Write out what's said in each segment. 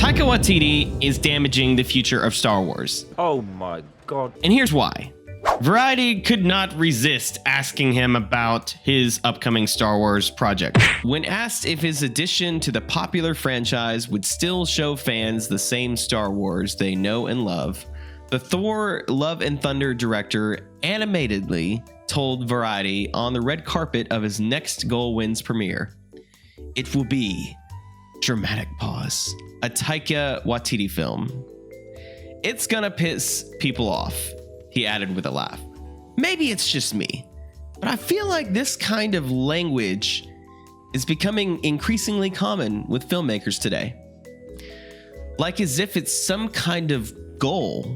Taika Waititi is damaging the future of Star Wars. Oh my God. And here's why. Variety could not resist asking him about his upcoming Star Wars project. When asked if his addition to the popular franchise would still show fans the same Star Wars they know and love, the Thor Love and Thunder director animatedly told Variety on the red carpet of his next Goal Wins premiere, "It will be," dramatic pause, "a Taika Waititi film. It's gonna piss people off," he added with a laugh. Maybe it's just me, but I feel like this kind of language is becoming increasingly common with filmmakers today. Like as if it's some kind of goal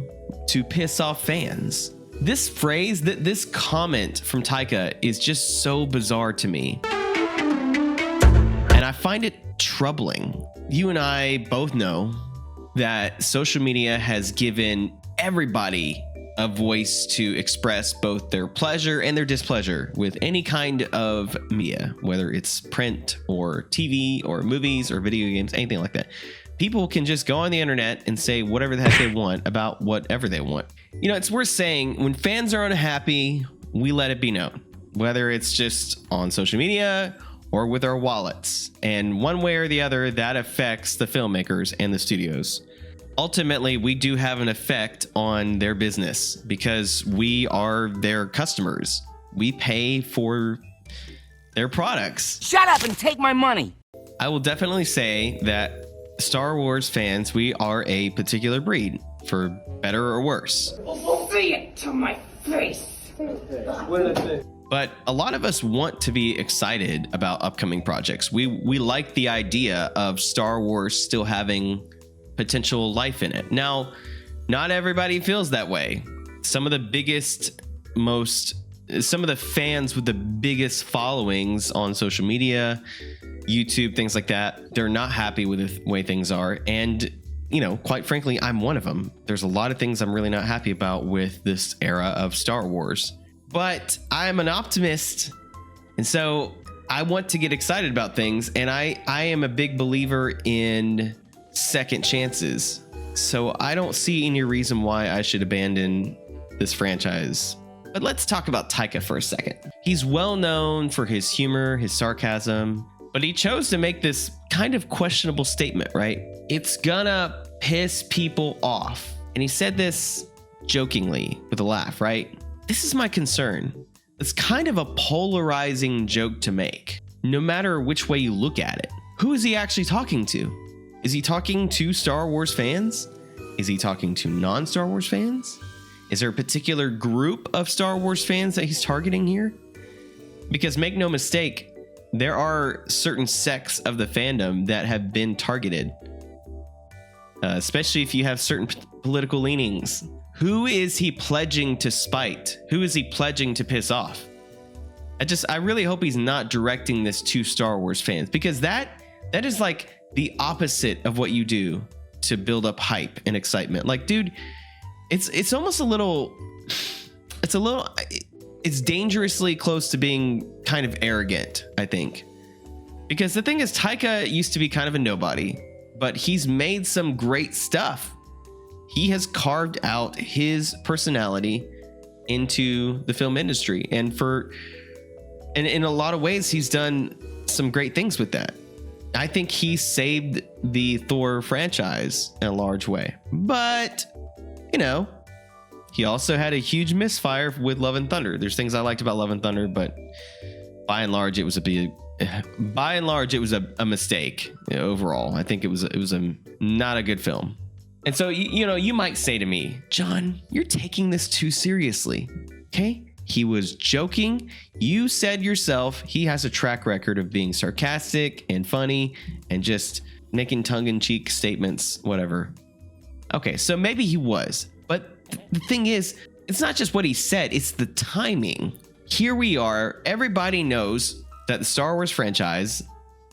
to piss off fans. This phrase, this comment from Taika is just so bizarre to me. And I find it troubling. You and I both know that social media has given everybody a voice to express both their pleasure and their displeasure with any kind of media, whether it's print or TV or movies or video games, anything like that. People can just go on the internet and say whatever the heck they want about whatever they want. You know, it's worth saying when fans are unhappy, we let it be known, whether it's just on social media or with our wallets. And one way or the other, that affects the filmmakers and the studios. Ultimately, we do have an effect on their business because we are their customers. We pay for their products. Shut up and take my money. I will definitely say that Star Wars fans, we are a particular breed, for better or worse. Say it to my face. But a lot of us want to be excited about upcoming projects. We like the idea of Star Wars still having potential life in it. Now, not everybody feels that way. Some of the fans with the biggest followings on social media, YouTube, things like that, they're not happy with the way things are. And, you know, quite frankly, I'm one of them. There's a lot of things I'm really not happy about with this era of Star Wars. But I'm an optimist, and so I want to get excited about things, and I am a big believer in second chances. So I don't see any reason why I should abandon this franchise. But let's talk about Taika for a second. He's well known for his humor, his sarcasm, but he chose to make this kind of questionable statement, right? It's gonna piss people off. And he said this jokingly with a laugh, right? This is my concern. It's kind of a polarizing joke to make, no matter which way you look at it. Who is he actually talking to? Is he talking to Star Wars fans? Is he talking to non-Star Wars fans? Is there a particular group of Star Wars fans that he's targeting here? Because make no mistake, there are certain sects of the fandom that have been targeted, especially if you have certain political leanings. Who is he pledging to spite? Who is he pledging to piss off? I really hope he's not directing this to Star Wars fans, because that is like the opposite of what you do to build up hype and excitement. Like, dude, it's almost it's dangerously close to being kind of arrogant, I think. Because the thing is, Taika used to be kind of a nobody, but he's made some great stuff. He has carved out his personality into the film industry, and in a lot of ways, he's done some great things with that. I think he saved the Thor franchise in a large way, but you know, he also had a huge misfire with Love and Thunder. There's things I liked about Love and Thunder, but by and large, it was a mistake overall. I think it was not a good film. And so, you might say to me, John, you're taking this too seriously. Okay. He was joking. You said yourself, he has a track record of being sarcastic and funny and just making tongue-in-cheek statements, whatever. Okay, so maybe he was. But the thing is, it's not just what he said, it's the timing. Here we are. Everybody knows that the Star Wars franchise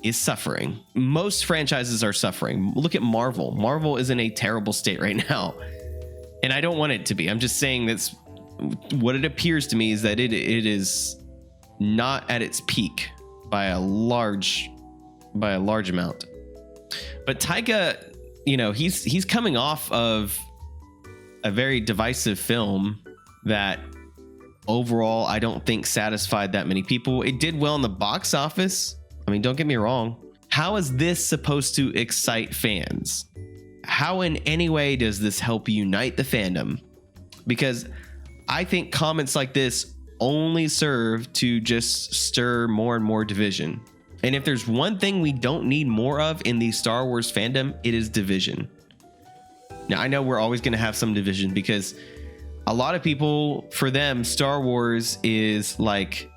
is suffering. Most franchises are suffering. Look at Marvel. Marvel is in a terrible state right now. And I don't want it to be. I'm just saying that's what it appears to me, is that it is not at its peak by a large amount. But Taika he's coming off of a very divisive film that overall I don't think satisfied that many people. It did well in the box office. I mean, don't get me wrong. How is this supposed to excite fans? How in any way does this help unite the fandom? Because I think comments like this only serve to just stir more and more division. And if there's one thing we don't need more of in the Star Wars fandom, it is division. Now, I know we're always going to have some division because a lot of people, for them, Star Wars is like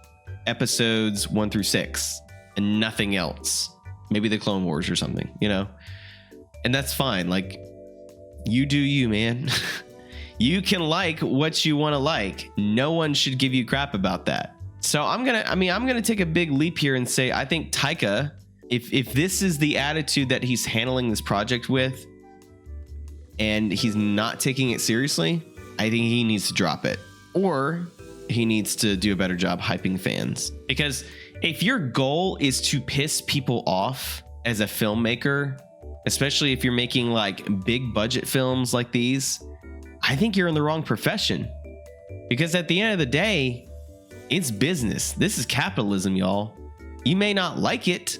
episodes 1 through 6 and nothing else. Maybe the Clone Wars or something, and that's fine. Like, you do you, man. You can like what you want to like. No one should give you crap about that. So I'm gonna take a big leap here and say I think Taika, if this is the attitude that he's handling this project with, and he's not taking it seriously, I think he needs to drop it, or he needs to do a better job hyping fans. Because if your goal is to piss people off as a filmmaker, especially if you're making like big budget films like these, I think you're in the wrong profession. Because at the end of the day, it's business. This is capitalism, y'all. You may not like it,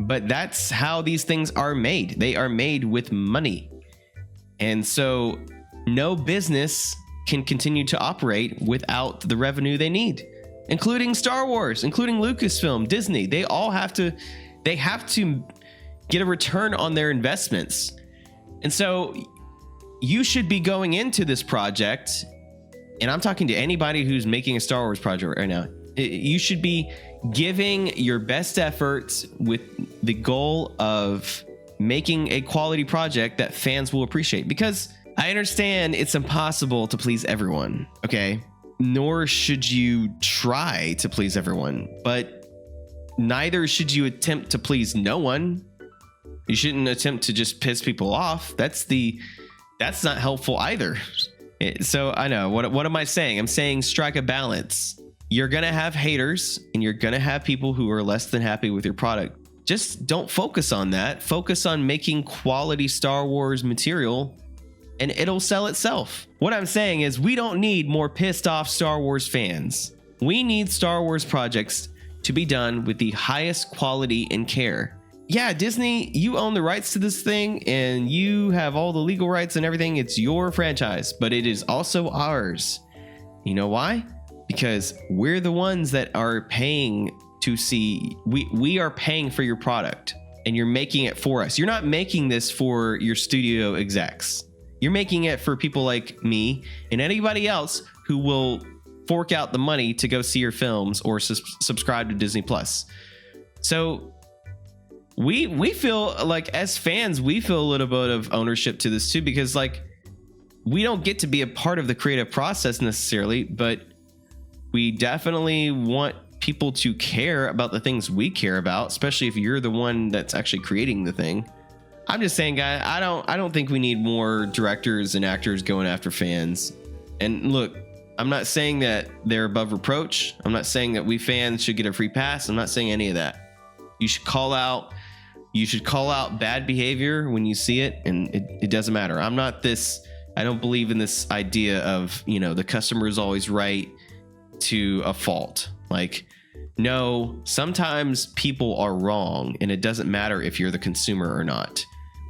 but that's how these things are made. They are made with money. And so no business can continue to operate without the revenue they need, including Star Wars, including Lucasfilm, Disney. They have to get a return on their investments. And so you should be going into this project, and I'm talking to anybody who's making a Star Wars project right now. You should be giving your best efforts with the goal of making a quality project that fans will appreciate. Because I understand it's impossible to please everyone, okay? Nor should you try to please everyone, but neither should you attempt to please no one. You shouldn't attempt to just piss people off. That's not helpful either. So I know, what am I saying? I'm saying strike a balance. You're gonna have haters and you're gonna have people who are less than happy with your product. Just don't focus on that. Focus on making quality Star Wars material and it'll sell itself. What I'm saying is we don't need more pissed off Star Wars fans. We need Star Wars projects to be done with the highest quality and care. Yeah, Disney, you own the rights to this thing and you have all the legal rights and everything. It's your franchise, but it is also ours. You know why? Because we're the ones that are paying to see, we are paying for your product and you're making it for us. You're not making this for your studio execs. You're making it for people like me and anybody else who will fork out the money to go see your films or subscribe to Disney Plus. So we feel like, as fans, we feel a little bit of ownership to this too, because like we don't get to be a part of the creative process necessarily, but we definitely want people to care about the things we care about, especially if you're the one that's actually creating the thing. I'm just saying, guys, I don't think we need more directors and actors going after fans. And look, I'm not saying that they're above reproach. I'm not saying that we fans should get a free pass. I'm not saying any of that. You should call out bad behavior when you see it, and it doesn't matter. I don't believe in this idea of, the customer is always right to a fault. Like, no, sometimes people are wrong and it doesn't matter if you're the consumer or not.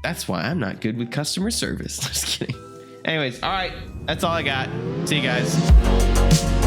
That's why I'm not good with customer service. Just kidding. Anyways, all right, that's all I got. See you guys.